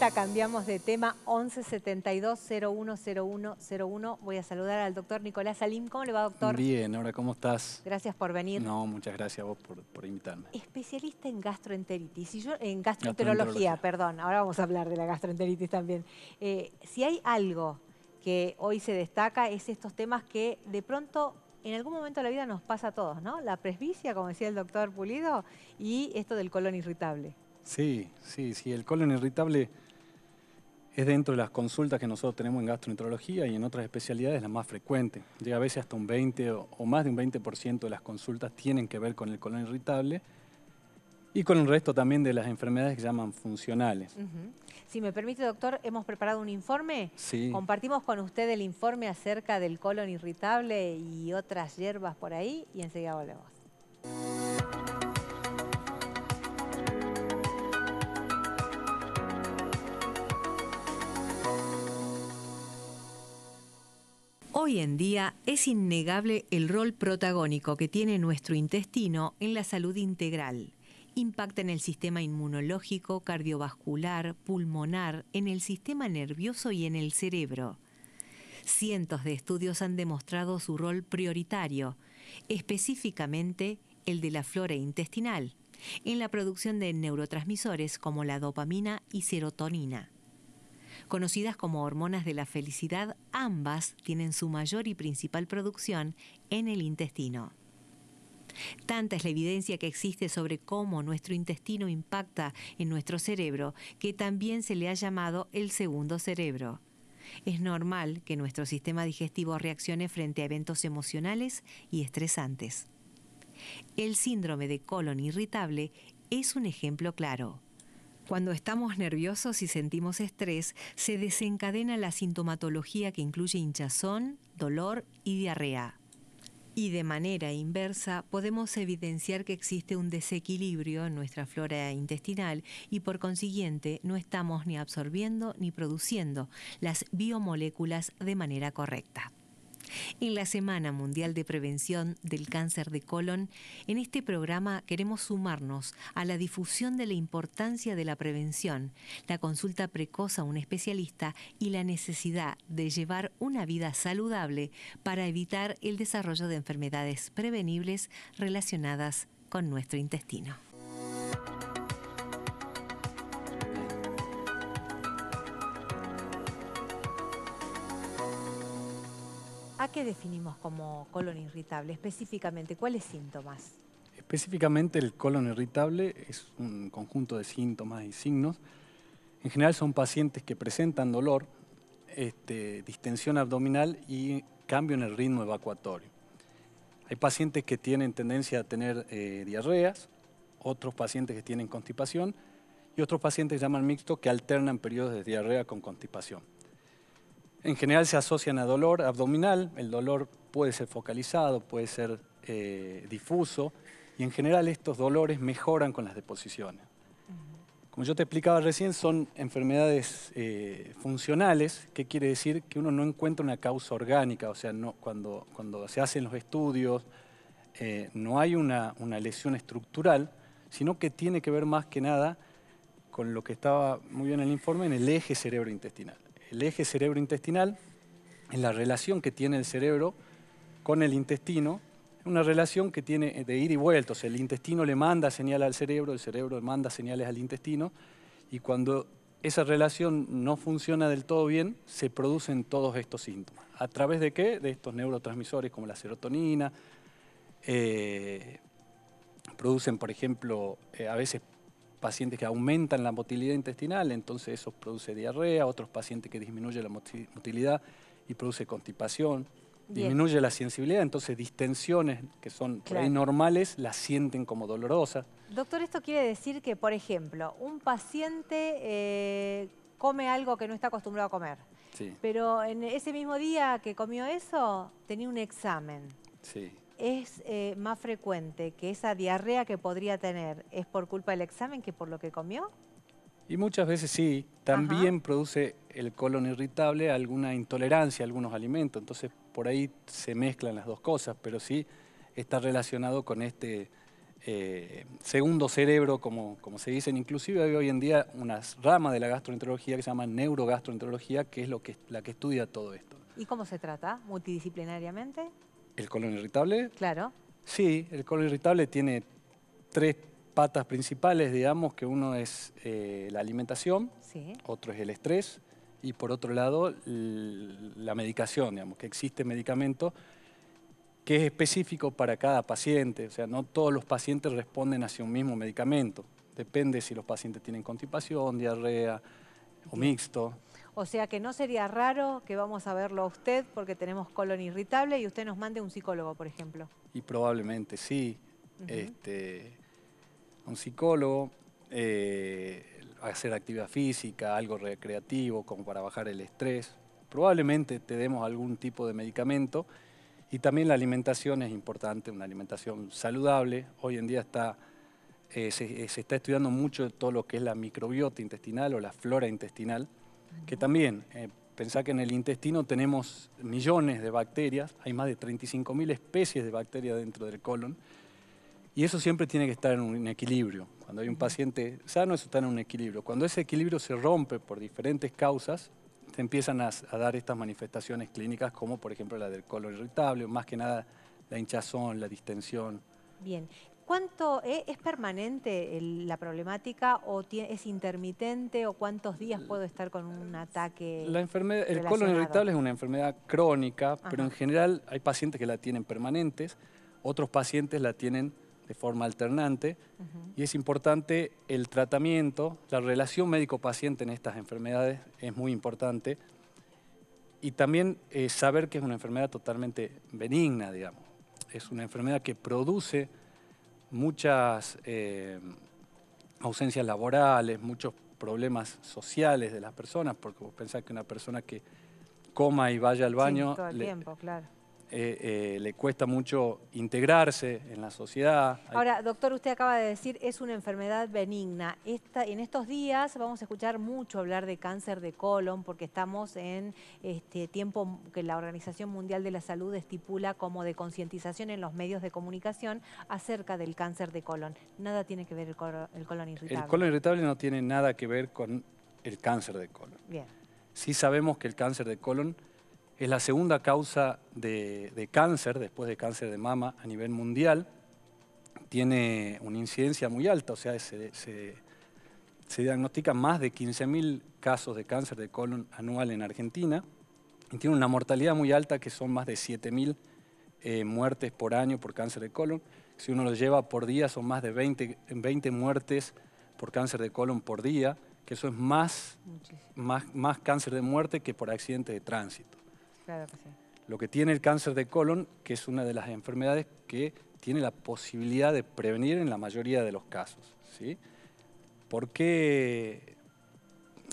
vuelta, cambiamos de tema. 11 72 01 01 01. Voy a saludar al doctor Nicolás Salim. ¿Cómo le va, doctor? Bien, ahora ¿cómo estás? Gracias por venir. No, muchas gracias a vos por invitarme. Especialista en gastroenteritis, en gastroenterología, Gastroenterología. perdón. Ahora vamos a hablar de la gastroenteritis también. Si hay algo que hoy se destaca, es estos temas que de pronto en algún momento de la vida nos pasa a todos, ¿no? La presbicia, como decía el doctor Pulido, y esto del colon irritable. Sí, el colon irritable es dentro de las consultas que nosotros tenemos en gastroenterología y en otras especialidades la más frecuente. Llega a veces hasta un 20 o más de un 20% de las consultas tienen que ver con el colon irritable y con el resto también de las enfermedades que llaman funcionales. Si me permite, doctor, hemos preparado un informe. Sí. Compartimos con usted el informe acerca del colon irritable y otras hierbas por ahí y enseguida volvemos. Hoy en día es innegable el rol protagónico que tiene nuestro intestino en la salud integral. Impacta en el sistema inmunológico, cardiovascular, pulmonar, en el sistema nervioso y en el cerebro. Cientos de estudios han demostrado su rol prioritario, específicamente el de la flora intestinal, en la producción de neurotransmisores como la dopamina y serotonina. Conocidas como hormonas de la felicidad, ambas tienen su mayor y principal producción en el intestino. Tanta es la evidencia que existe sobre cómo nuestro intestino impacta en nuestro cerebro, que también se le ha llamado el segundo cerebro. Es normal que nuestro sistema digestivo reaccione frente a eventos emocionales y estresantes. El síndrome de colon irritable es un ejemplo claro. Cuando estamos nerviosos y sentimos estrés, se desencadena la sintomatología que incluye hinchazón, dolor y diarrea. Y de manera inversa, podemos evidenciar que existe un desequilibrio en nuestra flora intestinal y por consiguiente no estamos ni absorbiendo ni produciendo las biomoléculas de manera correcta. En la Semana Mundial de Prevención del Cáncer de Colon, en este programa queremos sumarnos a la difusión de la importancia de la prevención, la consulta precoz a un especialista y la necesidad de llevar una vida saludable para evitar el desarrollo de enfermedades prevenibles relacionadas con nuestro intestino. ¿A qué definimos como colon irritable? Específicamente, ¿cuáles síntomas? Específicamente el colon irritable es un conjunto de síntomas y signos. En general son pacientes que presentan dolor, distensión abdominal y cambio en el ritmo evacuatorio. Hay pacientes que tienen tendencia a tener diarreas, otros pacientes que tienen constipación y otros pacientes que llaman mixto que alternan periodos de diarrea con constipación. En general se asocian a dolor abdominal, el dolor puede ser focalizado, puede ser difuso y en general estos dolores mejoran con las deposiciones. Como yo te explicaba recién, son enfermedades funcionales, que quiere decir que uno no encuentra una causa orgánica, o sea, cuando se hacen los estudios no hay una lesión estructural, sino que tiene que ver más que nada con lo que estaba muy bien en el informe, en el eje cerebro-intestinal. El eje cerebro-intestinal es la relación que tiene el cerebro con el intestino, una relación que tiene de ida y vuelta, o sea, el intestino le manda señal al cerebro, el cerebro le manda señales al intestino, y cuando esa relación no funciona del todo bien, se producen todos estos síntomas. ¿A través de qué? De estos neurotransmisores como la serotonina, producen, por ejemplo, a veces pacientes que aumentan la motilidad intestinal, entonces eso produce diarrea, otros pacientes que disminuye la motilidad y produce constipación. Bien. Disminuye la sensibilidad, entonces distensiones que son por ahí normales las sienten como dolorosas. Doctor, esto quiere decir que, por ejemplo, un paciente come algo que no está acostumbrado a comer, Sí. pero en ese mismo día que comió eso, tenía un examen. Sí. ¿Es más frecuente que esa diarrea que podría tener es por culpa del examen que por lo que comió? Y muchas veces sí, también produce el colon irritable alguna intolerancia a algunos alimentos, entonces por ahí se mezclan las dos cosas, pero sí está relacionado con este segundo cerebro, como se dicen. Inclusive hay hoy en día una rama de la gastroenterología que se llama neurogastroenterología, que es la que estudia todo esto. ¿Y cómo se trata? ¿Multidisciplinariamente? ¿El colon irritable? Claro. Sí, el colon irritable tiene tres patas principales, digamos, que uno es la alimentación, Sí. otro es el estrés y por otro lado la medicación, digamos, que existe medicamento que es específico para cada paciente. O sea, no todos los pacientes responden hacia un mismo medicamento. Depende si los pacientes tienen constipación, diarrea o Bien. mixto. O sea que no sería raro que vamos a verlo a usted porque tenemos colon irritable y usted nos mande un psicólogo, por ejemplo. Y probablemente sí. Un psicólogo, hacer actividad física, algo recreativo como para bajar el estrés. Probablemente te demos algún tipo de medicamento y también la alimentación es importante, una alimentación saludable. Hoy en día se está estudiando mucho todo lo que es la microbiota intestinal o la flora intestinal, que también, pensá que en el intestino tenemos millones de bacterias, hay más de 35.000 especies de bacterias dentro del colon. Y eso siempre tiene que estar en un equilibrio. Cuando hay un paciente sano, eso está en un equilibrio. Cuando ese equilibrio se rompe por diferentes causas, te empiezan a dar estas manifestaciones clínicas como por ejemplo la del colon irritable, más que nada la hinchazón, la distensión. Bien. ¿Cuánto es permanente la problemática o es intermitente o cuántos días puedo estar con un ataque El colon relacionado? irritable es una enfermedad crónica, pero en Ajá. general hay pacientes que la tienen permanentes, otros pacientes la tienen de forma alternante, y es importante el tratamiento, la relación médico-paciente en estas enfermedades es muy importante, y también saber que es una enfermedad totalmente benigna, digamos. Es una enfermedad que produce muchas ausencias laborales, muchos problemas sociales de las personas, porque vos pensás que una persona que coma y vaya al Sí, baño todo el tiempo, claro. le cuesta mucho integrarse en la sociedad. Ahora, doctor, usted acaba de decir es una enfermedad benigna. En estos días vamos a escuchar mucho hablar de cáncer de colon porque estamos en tiempo que la Organización Mundial de la Salud estipula como de concientización en los medios de comunicación acerca del cáncer de colon. Nada tiene que ver el colon irritable. El colon irritable no tiene nada que ver con el cáncer de colon. Bien. Sí sabemos que el cáncer de colon es la segunda causa de cáncer, después de cáncer de mama a nivel mundial. Tiene una incidencia muy alta, o sea, se diagnostican más de 15.000 casos de cáncer de colon anual en Argentina. Y tiene una mortalidad muy alta, que son más de 7.000 muertes por año por cáncer de colon. Si uno lo lleva por día, son más de 20 muertes por cáncer de colon por día, que eso es más cáncer de muerte que por accidentes de tránsito. Claro que sí. Lo que tiene el cáncer de colon, que es una de las enfermedades que tiene la posibilidad de prevenir en la mayoría de los casos, ¿sí? ¿Por qué?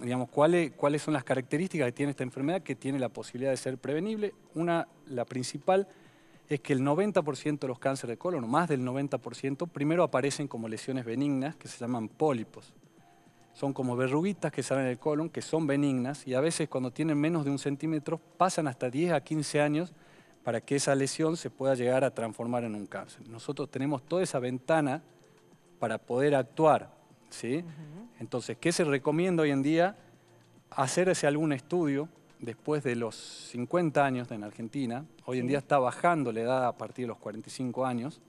Digamos, ¿cuáles son las características que tiene esta enfermedad que tiene la posibilidad de ser prevenible? La principal es que el 90% de los cánceres de colon, o más del 90%, primero aparecen como lesiones benignas que se llaman pólipos. Son como verruguitas que salen del colon, que son benignas, y a veces cuando tienen menos de 1 centímetro pasan hasta 10 a 15 años para que esa lesión se pueda llegar a transformar en un cáncer. Nosotros tenemos toda esa ventana para poder actuar, ¿sí? Entonces, ¿qué se recomienda hoy en día? Hacerse algún estudio después de los 50 años en Argentina. Hoy en día está bajando la edad a partir de los 45 años,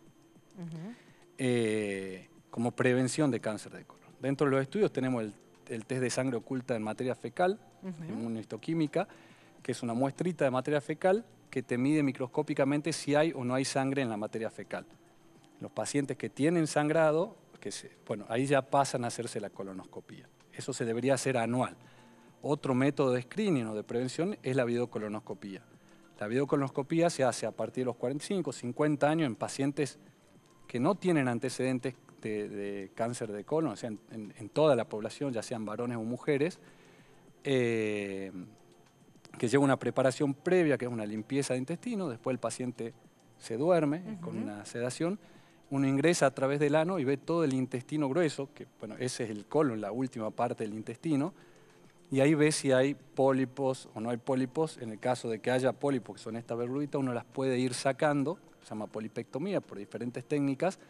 como prevención de cáncer de colon. Dentro de los estudios tenemos el test de sangre oculta en materia fecal, inmunohistoquímica, que es una muestrita de materia fecal que te mide microscópicamente si hay o no hay sangre en la materia fecal. Los pacientes que tienen sangrado, ahí ya pasan a hacerse la colonoscopía. Eso se debería hacer anual. Otro método de screening o de prevención es la videocolonoscopía. La videocolonoscopía se hace a partir de los 45, 50 años en pacientes que no tienen antecedentes de cáncer de colon, o sea, en toda la población, ya sean varones o mujeres, que lleva una preparación previa, que es una limpieza de intestino, después el paciente se duerme con una sedación, uno ingresa a través del ano y ve todo el intestino grueso, que bueno, ese es el colon, la última parte del intestino, y ahí ve si hay pólipos o no hay pólipos. En el caso de que haya pólipos, que son estas verruguitas, uno las puede ir sacando, se llama polipectomía por diferentes técnicas,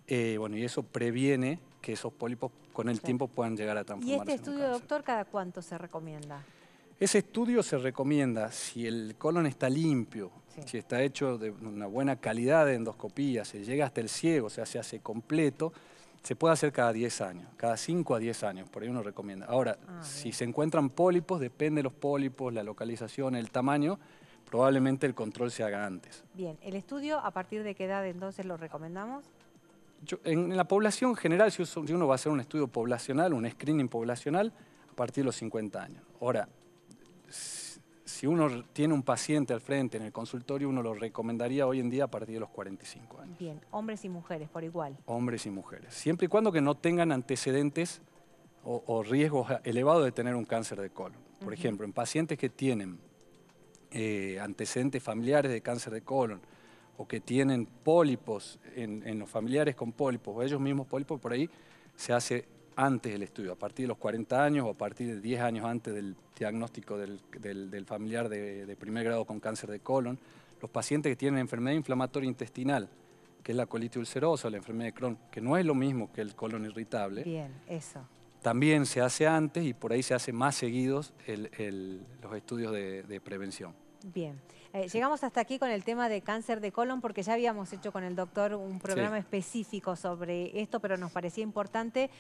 Bueno, y eso previene que esos pólipos con el tiempo puedan llegar a transformarse ¿Y este en un estudio, cáncer. doctor, cada cuánto se recomienda? Ese estudio se recomienda si el colon está limpio, Sí. si está hecho de una buena calidad de endoscopía, se llega hasta el ciego, o sea, se hace completo, se puede hacer cada 10 años, cada 5 a 10 años, por ahí uno recomienda. Ahora, si se encuentran pólipos, depende de los pólipos, la localización, el tamaño, probablemente el control se haga antes. Bien, ¿el estudio a partir de qué edad entonces lo recomendamos? En la población general, si uno va a hacer un estudio poblacional, un screening poblacional, a partir de los 50 años. Ahora, si uno tiene un paciente al frente en el consultorio, uno lo recomendaría hoy en día a partir de los 45 años. Bien, hombres y mujeres por igual. Hombres y mujeres. Siempre y cuando que no tengan antecedentes o riesgos elevados de tener un cáncer de colon. Por ejemplo, en pacientes que tienen antecedentes familiares de cáncer de colon o que tienen pólipos en los familiares con pólipos o ellos mismos pólipos, por ahí se hace antes del estudio, a partir de los 40 años o a partir de 10 años antes del diagnóstico del familiar de primer grado con cáncer de colon. Los pacientes que tienen enfermedad inflamatoria intestinal, que es la colitis ulcerosa o la enfermedad de Crohn, que no es lo mismo que el colon irritable. Bien, eso. También se hace antes y por ahí se hace más seguidos los estudios de prevención. Bien, llegamos hasta aquí con el tema de cáncer de colon porque ya habíamos hecho con el doctor un programa específico sobre esto, pero nos parecía importante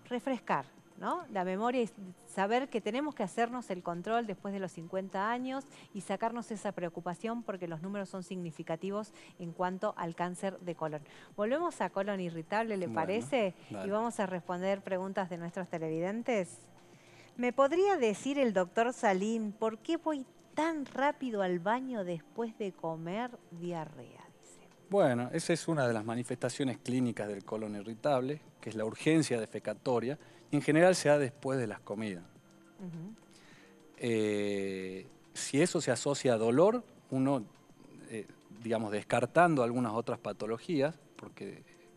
refrescar, ¿no? La memoria y saber que tenemos que hacernos el control después de los 50 años y sacarnos esa preocupación porque los números son significativos en cuanto al cáncer de colon. Volvemos a colon irritable, ¿le parece? Dale. Y vamos a responder preguntas de nuestros televidentes. ¿Me podría decir el doctor Salín por qué voy tan rápido al baño después de comer? Diarrea, dice. Bueno, esa es una de las manifestaciones clínicas del colon irritable, que es la urgencia defecatoria, y en general se da después de las comidas. Si eso se asocia a dolor, uno, digamos, descartando algunas otras patologías,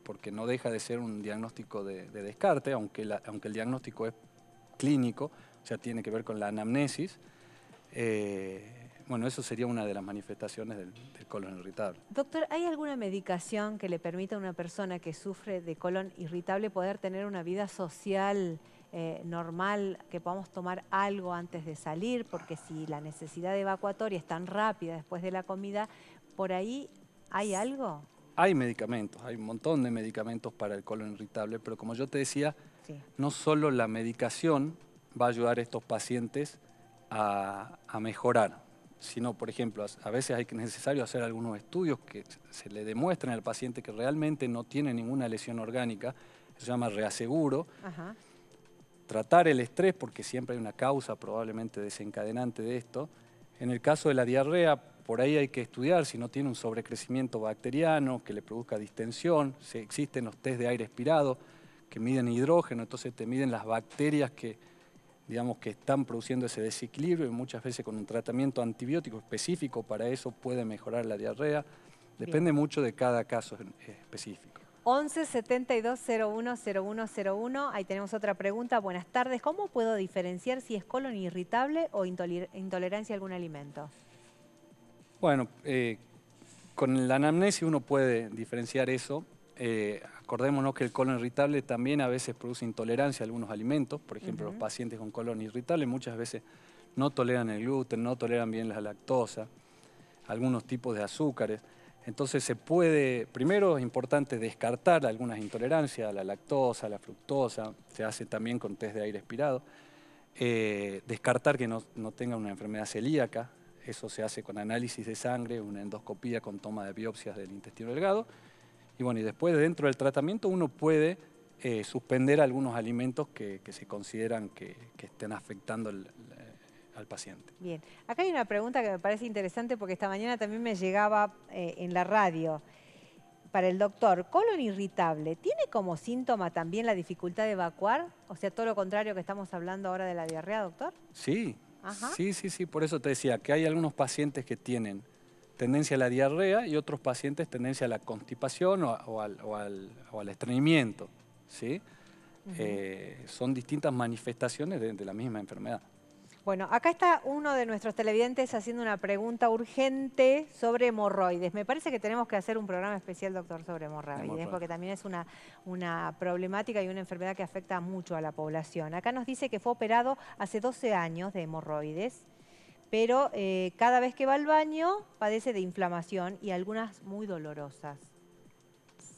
porque no deja de ser un diagnóstico de descarte, aunque el diagnóstico es clínico, o sea, tiene que ver con la anamnesis. Bueno, eso sería una de las manifestaciones del colon irritable. Doctor, ¿hay alguna medicación que le permita a una persona que sufre de colon irritable poder tener una vida social normal, que podamos tomar algo antes de salir? Porque si la necesidad evacuatoria es tan rápida después de la comida, ¿por ahí hay algo? Hay medicamentos, hay un montón de medicamentos para el colon irritable, pero como yo te decía, no solo la medicación va a ayudar a estos pacientes a mejorar, sino, por ejemplo, a veces es necesario hacer algunos estudios que se le demuestren al paciente que realmente no tiene ninguna lesión orgánica, se llama reaseguro. Tratar el estrés, porque siempre hay una causa probablemente desencadenante de esto. En el caso de la diarrea, por ahí hay que estudiar si no tiene un sobrecrecimiento bacteriano que le produzca distensión. Existen los test de aire expirado que miden hidrógeno, entonces te miden las bacterias que, digamos, que están produciendo ese desequilibrio y muchas veces con un tratamiento antibiótico específico para eso puede mejorar la diarrea. Depende mucho de cada caso específico. 11 72 01 0101, ahí tenemos otra pregunta. Buenas tardes, ¿cómo puedo diferenciar si es colon irritable o intolerancia a algún alimento? Bueno, con la anamnesis uno puede diferenciar eso. Acordémonos que el colon irritable también a veces produce intolerancia a algunos alimentos. Por ejemplo, los pacientes con colon irritable muchas veces no toleran el gluten, no toleran bien la lactosa, algunos tipos de azúcares. Entonces se puede, primero es importante descartar algunas intolerancias a la lactosa, a la fructosa, se hace también con test de aire expirado. Descartar que no tenga una enfermedad celíaca, eso se hace con análisis de sangre, una endoscopía con toma de biopsias del intestino delgado. Y bueno, y después dentro del tratamiento uno puede suspender algunos alimentos que se consideran que estén afectando al paciente. Bien, acá hay una pregunta que me parece interesante porque esta mañana también me llegaba en la radio para el doctor. ¿Colon irritable tiene como síntoma también la dificultad de evacuar? O sea, todo lo contrario que estamos hablando ahora de la diarrea, doctor. Sí, sí, por eso te decía que hay algunos pacientes que tienen tendencia a la diarrea y otros pacientes tendencia a la constipación o al estreñimiento, ¿sí? Son distintas manifestaciones de la misma enfermedad. Bueno, acá está uno de nuestros televidentes haciendo una pregunta urgente sobre hemorroides. Me parece que tenemos que hacer un programa especial, doctor, sobre hemorroides, porque también es una problemática y una enfermedad que afecta mucho a la población. Acá nos dice que fue operado hace 12 años de hemorroides, pero cada vez que va al baño padece de inflamación y algunas muy dolorosas.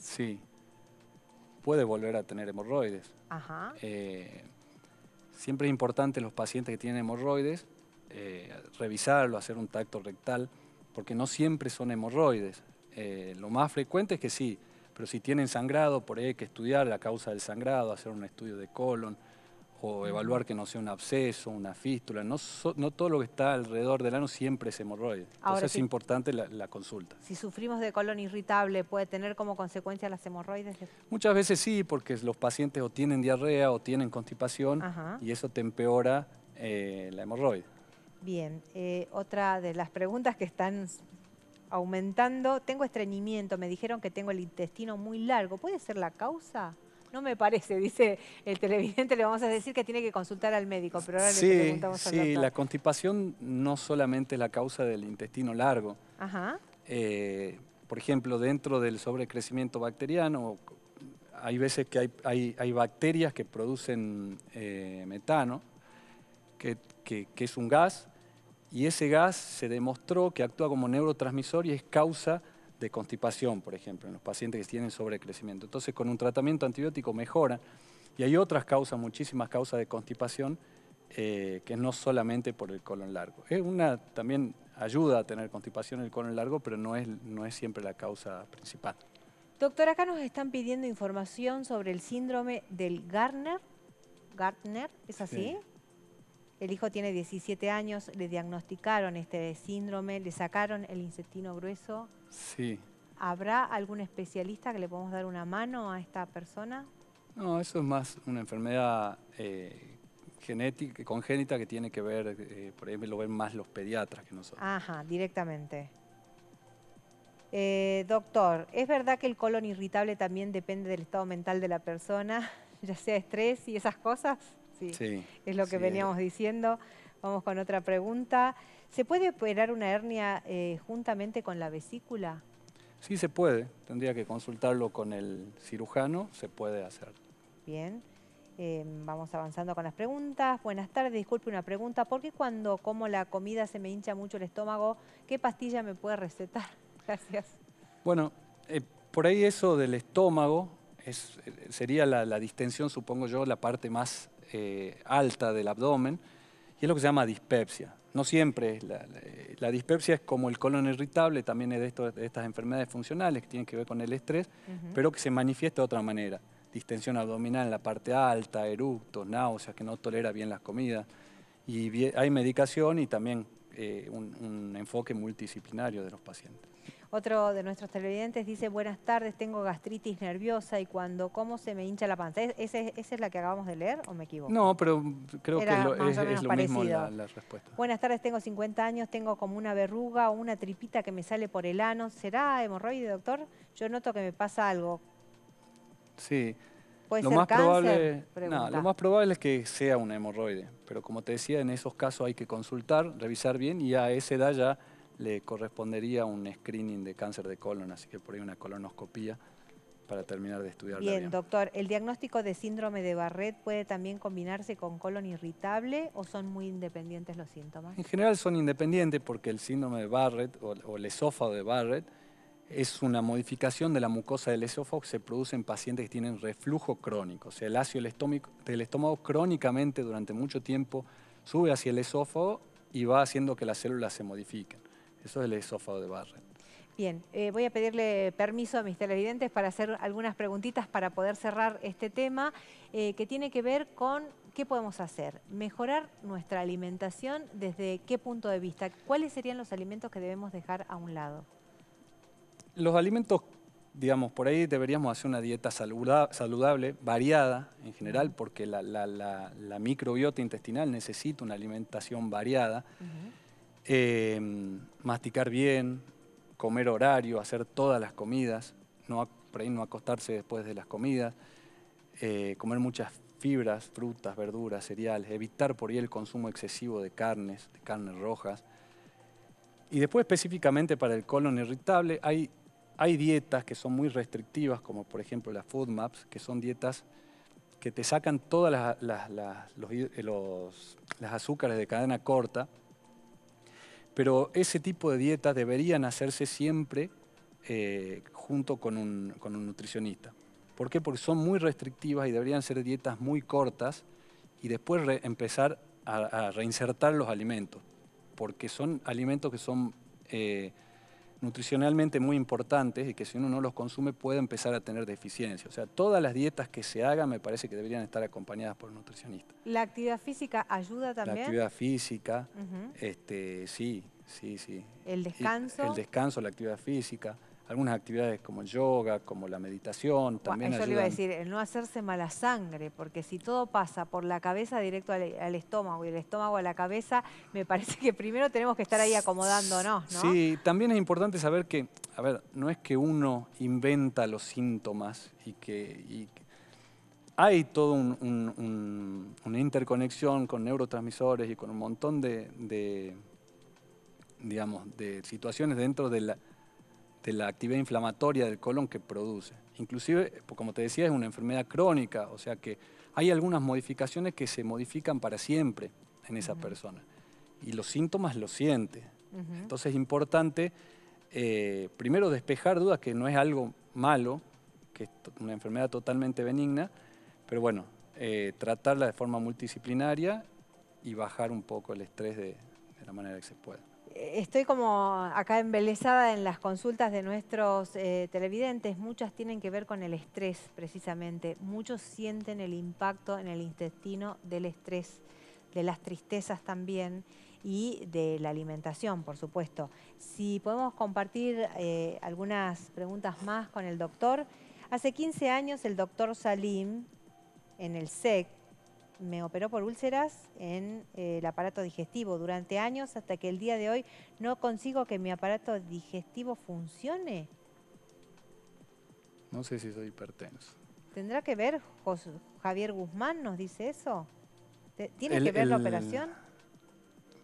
Sí, puede volver a tener hemorroides. Ajá. Siempre es importante los pacientes que tienen hemorroides revisarlo, hacer un tacto rectal, porque no siempre son hemorroides. Lo más frecuente es que sí, pero si tienen sangrado, por ahí hay que estudiar la causa del sangrado, hacer un estudio de colon o evaluar que no sea un absceso, una fístula. No todo lo que está alrededor del ano siempre es hemorroide. Ahora, Entonces es importante la consulta. Si sufrimos de colon irritable, ¿puede tener como consecuencia las hemorroides? Muchas veces sí, porque los pacientes o tienen diarrea o tienen constipación. Ajá. Y eso te empeora la hemorroide. Bien, otra de las preguntas que están aumentando, tengo estreñimiento, me dijeron que tengo el intestino muy largo, ¿puede ser la causa? No me parece, dice el televidente, le vamos a decir que tiene que consultar al médico, pero ahora le preguntamos al doctor. Sí, la constipación no solamente es la causa del intestino largo. Ajá. Por ejemplo, dentro del sobrecrecimiento bacteriano, hay veces que hay bacterias que producen metano, que es un gas, y ese gas se demostró que actúa como neurotransmisor y es causa de constipación, por ejemplo, en los pacientes que tienen sobrecrecimiento. Entonces, con un tratamiento antibiótico mejora. Y hay otras causas, muchísimas causas de constipación, que no solamente por el colon largo. También ayuda a tener constipación el colon largo, pero no es siempre la causa principal. Doctor, acá nos están pidiendo información sobre el síndrome del Gardner. ¿Gardner? ¿Es así? Sí. El hijo tiene 17 años, le diagnosticaron este síndrome, le sacaron el intestino grueso. Sí. ¿Habrá algún especialista que le podamos dar una mano a esta persona? No, eso es más una enfermedad genética, congénita, que tiene que ver, por ahí lo ven más los pediatras que nosotros. Ajá, directamente. Doctor, ¿es verdad que el colon irritable también depende del estado mental de la persona, ya sea estrés y esas cosas? Sí, es lo que veníamos diciendo. Vamos con otra pregunta. ¿Se puede operar una hernia juntamente con la vesícula? Sí, se puede. Tendría que consultarlo con el cirujano. Se puede hacer. Bien. Vamos avanzando con las preguntas. Buenas tardes, disculpe una pregunta. ¿Por qué cuando como la comida se me hincha mucho el estómago? ¿Qué pastilla me puede recetar? Gracias. Bueno, por ahí eso del estómago sería la distensión, supongo yo, la parte más alta del abdomen, y es lo que se llama dispepsia. No siempre, la dispepsia es como el colon irritable, también es de estas enfermedades funcionales que tienen que ver con el estrés, pero que se manifiesta de otra manera. Distensión abdominal en la parte alta, eructos, náuseas, que no tolera bien las comidas. Y hay medicación y también un enfoque multidisciplinario de los pacientes. Otro de nuestros televidentes dice, buenas tardes, tengo gastritis nerviosa y cuando como se me hincha la panza. ¿Esa es la que acabamos de leer o me equivoco? No, pero creo que es lo mismo la respuesta. Buenas tardes, tengo 50 años, tengo como una verruga o una tripita que me sale por el ano. ¿Será hemorroide, doctor? Yo noto que me pasa algo. Sí. ¿Puede ser cáncer? Lo más probable es que sea una hemorroide, pero como te decía, en esos casos hay que consultar, revisar bien, y a esa edad ya le correspondería un screening de cáncer de colon, así que por ahí una colonoscopía para terminar de estudiarla bien. Bien, doctor, ¿el diagnóstico de síndrome de Barrett puede también combinarse con colon irritable o son muy independientes los síntomas? En general son independientes porque el síndrome de Barrett o el esófago de Barrett es una modificación de la mucosa del esófago que se produce en pacientes que tienen reflujo crónico. O sea, el ácido del estómago crónicamente durante mucho tiempo sube hacia el esófago y va haciendo que las células se modifiquen. Eso es el esófago de Barrett. Bien, voy a pedirle permiso a mis televidentes para hacer algunas preguntitas para poder cerrar este tema, que tiene que ver con qué podemos hacer. Mejorar nuestra alimentación, ¿desde qué punto de vista? ¿Cuáles serían los alimentos que debemos dejar a un lado? Los alimentos, digamos, por ahí deberíamos hacer una dieta saludable, variada en general, porque la microbiota intestinal necesita una alimentación variada. Masticar bien, comer horario, hacer todas las comidas, por ahí no acostarse después de las comidas, comer muchas fibras, frutas, verduras, cereales, evitar por ahí el consumo excesivo de carnes rojas. Y después específicamente para el colon irritable hay dietas que son muy restrictivas, como por ejemplo las FODMAPs, que son dietas que te sacan todas las azúcares de cadena corta, pero ese tipo de dietas deberían hacerse siempre junto con un nutricionista. ¿Por qué? Porque son muy restrictivas y deberían ser dietas muy cortas y después empezar a reinsertar los alimentos, porque son alimentos que son nutricionalmente muy importantes y que si uno no los consume puede empezar a tener deficiencia. O sea, todas las dietas que se hagan me parece que deberían estar acompañadas por un nutricionista. ¿La actividad física ayuda también? La actividad física, sí. ¿El descanso? El descanso, la actividad física. Algunas actividades como el yoga, como la meditación, también ayudan. Yo le iba a decir, el no hacerse mala sangre, porque si todo pasa por la cabeza directo al estómago y el estómago a la cabeza, me parece que primero tenemos que estar ahí acomodándonos, ¿no? Sí, también es importante saber que, a ver, no es que uno inventa los síntomas y hay toda una interconexión con neurotransmisores y con un montón de situaciones dentro de la actividad inflamatoria del colon que produce. Inclusive, como te decía, es una enfermedad crónica, o sea que hay algunas modificaciones que se modifican para siempre en esa persona. Y los síntomas los siente. Entonces es importante, primero, despejar dudas, que no es algo malo, que es una enfermedad totalmente benigna, pero bueno, tratarla de forma multidisciplinaria y bajar un poco el estrés de la manera que se pueda. Estoy como acá embelesada en las consultas de nuestros televidentes. Muchas tienen que ver con el estrés, precisamente. Muchos sienten el impacto en el intestino del estrés, de las tristezas también y de la alimentación, por supuesto. Si podemos compartir algunas preguntas más con el doctor. Hace 15 años el doctor Salim, en el SEC, me operó por úlceras en el aparato digestivo durante años, hasta que el día de hoy no consigo que mi aparato digestivo funcione. No sé si soy hipertenso. ¿Tendrá que ver? Javier Guzmán nos dice eso. ¿Tiene que ver la operación?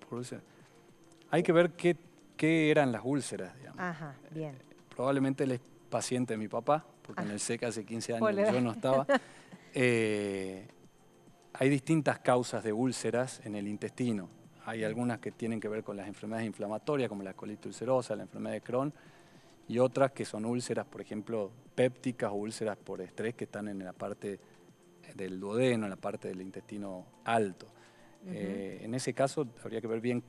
Por úlcera. Hay que ver qué eran las úlceras, digamos. Ajá, bien. Probablemente él es paciente de mi papá, porque en el SEC hace 15 años yo no estaba. Hay distintas causas de úlceras en el intestino. Hay algunas que tienen que ver con las enfermedades inflamatorias, como la colitis ulcerosa, la enfermedad de Crohn, y otras que son úlceras, por ejemplo, pépticas o úlceras por estrés, que están en la parte del duodeno, en la parte del intestino alto. En ese caso habría que ver bien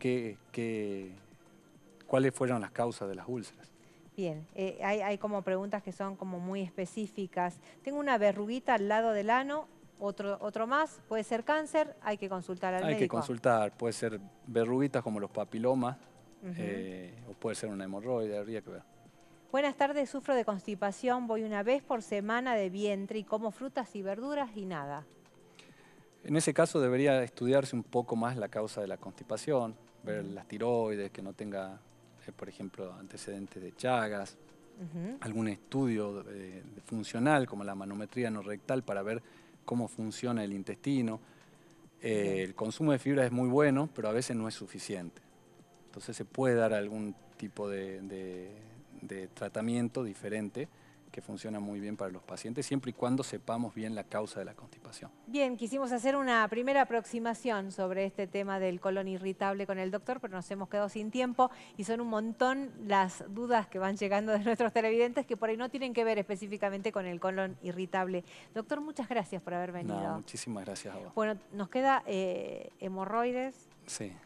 cuáles fueron las causas de las úlceras. Bien, hay como preguntas que son como muy específicas. Tengo una verruguita al lado del ano. Otro más, puede ser cáncer, hay que consultar al médico. Hay que consultar, puede ser verruguitas como los papilomas, o puede ser una hemorroide, habría que ver. Buenas tardes, sufro de constipación, voy una vez por semana de vientre y como frutas y verduras y nada. En ese caso debería estudiarse un poco más la causa de la constipación, ver las tiroides, que no tenga, por ejemplo, antecedentes de Chagas, algún estudio funcional como la manometría no rectal para ver cómo funciona el intestino. El consumo de fibra es muy bueno, pero a veces no es suficiente. Entonces se puede dar algún tipo de tratamiento diferente que funciona muy bien para los pacientes, siempre y cuando sepamos bien la causa de la constipación. Bien, quisimos hacer una primera aproximación sobre este tema del colon irritable con el doctor, pero nos hemos quedado sin tiempo y son un montón las dudas que van llegando de nuestros televidentes que por ahí no tienen que ver específicamente con el colon irritable. Doctor, muchas gracias por haber venido. No, muchísimas gracias a vos. Bueno, nos queda hemorroides,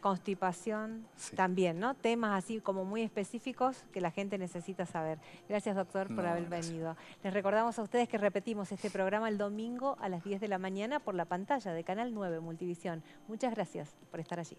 constipación también, ¿no? Temas así como muy específicos que la gente necesita saber. Gracias, doctor, por haber venido. Les recordamos a ustedes que repetimos este programa el domingo a las 10 de la mañana por la pantalla de Canal 9 Multivisión. Muchas gracias por estar allí.